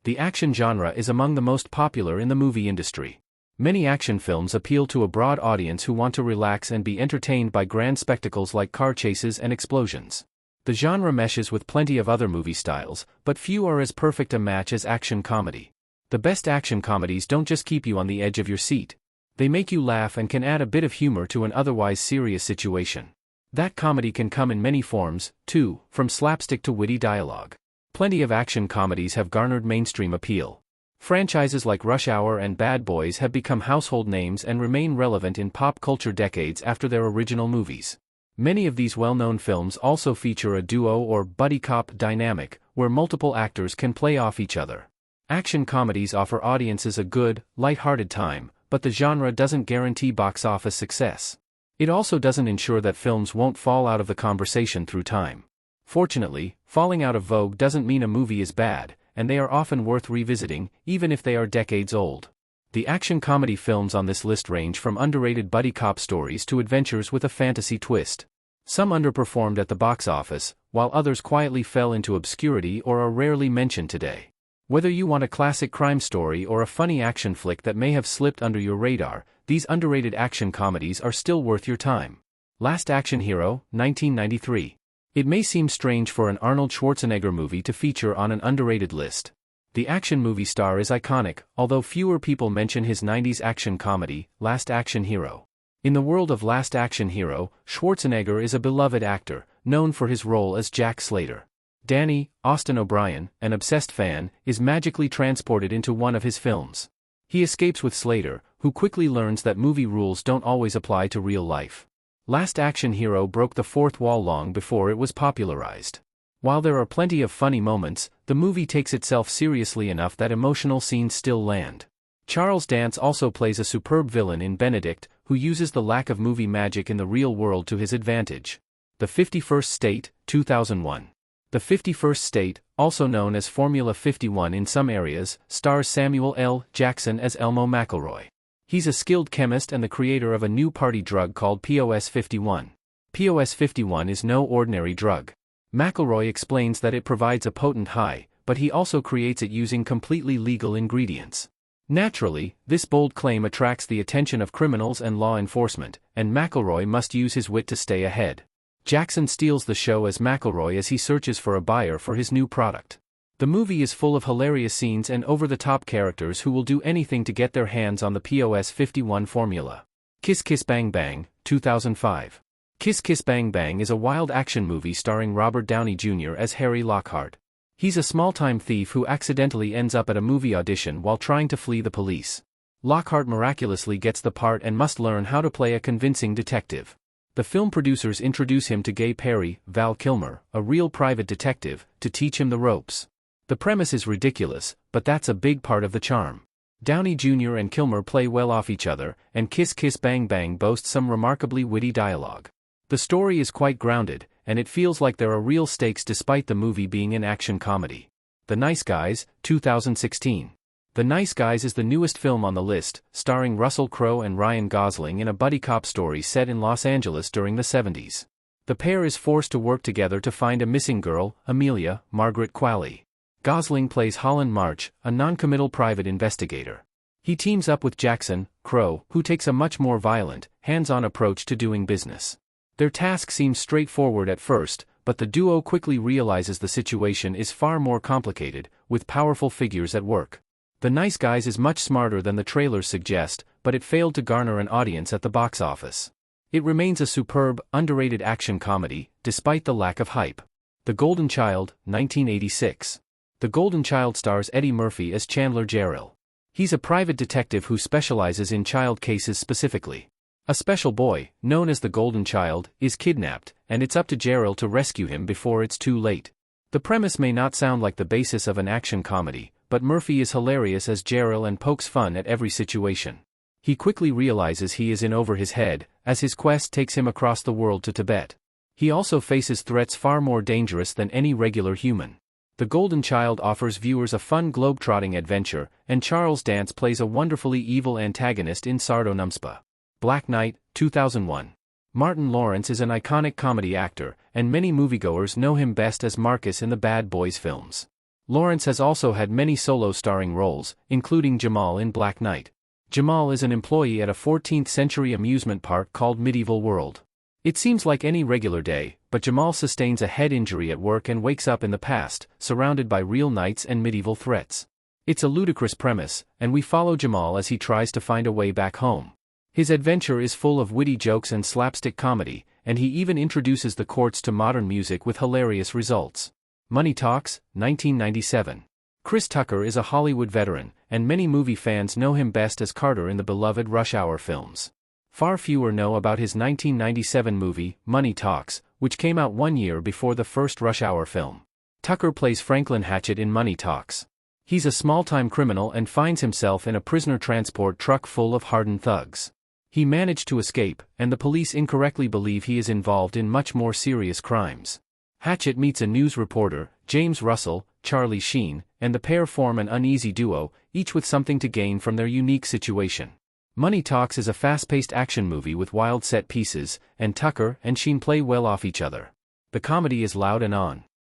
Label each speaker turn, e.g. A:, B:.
A: The action genre is among the most popular in the movie industry. Many action films appeal to a broad audience who want to relax and be entertained by grand spectacles like car chases and explosions. The genre meshes with plenty of other movie styles, but few are as perfect a match as action comedy. The best action comedies don't just keep you on the edge of your seat. They make you laugh and can add a bit of humor to an otherwise serious situation. That comedy can come in many forms, too, from slapstick to witty dialogue. Plenty of action comedies have garnered mainstream appeal. Franchises like Rush Hour and Bad Boys have become household names and remain relevant in pop culture decades after their original movies. Many of these well-known films also feature a duo or buddy cop dynamic, where multiple actors can play off each other. Action comedies offer audiences a good, light-hearted time, but the genre doesn't guarantee box office success. It also doesn't ensure that films won't fall out of the conversation through time. Fortunately, falling out of vogue doesn't mean a movie is bad, and they are often worth revisiting, even if they are decades old. The action comedy films on this list range from underrated buddy cop stories to adventures with a fantasy twist. Some underperformed at the box office, while others quietly fell into obscurity or are rarely mentioned today. Whether you want a classic crime story or a funny action flick that may have slipped under your radar, these underrated action comedies are still worth your time. Last Action Hero, 1993. It may seem strange for an Arnold Schwarzenegger movie to feature on an underrated list. The action movie star is iconic, although fewer people mention his 90s action comedy, Last Action Hero. In the world of Last Action Hero, Schwarzenegger is a beloved actor, known for his role as Jack Slater. Danny, Austin O'Brien, an obsessed fan, is magically transported into one of his films. He escapes with Slater, who quickly learns that movie rules don't always apply to real life. Last Action Hero broke the fourth wall long before it was popularized. While there are plenty of funny moments, the movie takes itself seriously enough that emotional scenes still land. Charles Dance also plays a superb villain in Benedict, who uses the lack of movie magic in the real world to his advantage. The 51st State, 2001. The 51st State, also known as Formula 51 in some areas, stars Samuel L. Jackson as Elmo McElroy. He's a skilled chemist and the creator of a new party drug called POS 51. POS 51 is no ordinary drug. McElroy explains that it provides a potent high, but he also creates it using completely legal ingredients. Naturally, this bold claim attracts the attention of criminals and law enforcement, and McElroy must use his wit to stay ahead. Jackson steals the show as McElroy as he searches for a buyer for his new product. The movie is full of hilarious scenes and over-the-top characters who will do anything to get their hands on the POS 51 formula. Kiss Kiss Bang Bang, 2005. Kiss Kiss Bang Bang is a wild action movie starring Robert Downey Jr. as Harry Lockhart. He's a small-time thief who accidentally ends up at a movie audition while trying to flee the police. Lockhart miraculously gets the part and must learn how to play a convincing detective. The film producers introduce him to Gay Perry, Val Kilmer, a real private detective, to teach him the ropes. The premise is ridiculous, but that's a big part of the charm. Downey Jr. and Kilmer play well off each other, and Kiss Kiss Bang Bang boasts some remarkably witty dialogue. The story is quite grounded, and it feels like there are real stakes despite the movie being an action comedy. The Nice Guys, 2016. The Nice Guys is the newest film on the list, starring Russell Crowe and Ryan Gosling in a buddy cop story set in Los Angeles during the 70s. The pair is forced to work together to find a missing girl, Amelia, Margaret Qualley. Gosling plays Holland March, a non-committal private investigator. He teams up with Jackson, Crowe, who takes a much more violent, hands-on approach to doing business. Their task seems straightforward at first, but the duo quickly realizes the situation is far more complicated, with powerful figures at work. The Nice Guys is much smarter than the trailers suggest, but it failed to garner an audience at the box office. It remains a superb, underrated action comedy, despite the lack of hype. The Golden Child, 1986. The Golden Child stars Eddie Murphy as Chandler Jarrell. He's a private detective who specializes in child cases specifically. A special boy, known as the Golden Child, is kidnapped, and it's up to Jarrell to rescue him before it's too late. The premise may not sound like the basis of an action comedy, but Murphy is hilarious as Jarrell and pokes fun at every situation. He quickly realizes he is in over his head, as his quest takes him across the world to Tibet. He also faces threats far more dangerous than any regular human. The Golden Child offers viewers a fun globe-trotting adventure, and Charles Dance plays a wonderfully evil antagonist in Sardo Numspa. Black Knight, 2001. Martin Lawrence is an iconic comedy actor, and many moviegoers know him best as Marcus in the Bad Boys films. Lawrence has also had many solo starring roles, including Jamal in Black Knight. Jamal is an employee at a 14th-century amusement park called Medieval World. It seems like any regular day, but Jamal sustains a head injury at work and wakes up in the past, surrounded by real knights and medieval threats. It's a ludicrous premise, and we follow Jamal as he tries to find a way back home. His adventure is full of witty jokes and slapstick comedy, and he even introduces the courts to modern music with hilarious results. Money Talks, 1997. Chris Tucker is a Hollywood veteran, and many movie fans know him best as Carter in the beloved Rush Hour films. Far fewer know about his 1997 movie, Money Talks, which came out 1 year before the first Rush Hour film. Tucker plays Franklin Hatchet in Money Talks. He's a small-time criminal and finds himself in a prisoner transport truck full of hardened thugs. He managed to escape, and the police incorrectly believe he is involved in much more serious crimes. Hatchet meets a news reporter, James Russell, Charlie Sheen, and the pair form an uneasy duo, each with something to gain from their unique situation. Money Talks is a fast-paced action movie with wild set pieces, and Tucker and Sheen play well off each other. The comedy is loud and on.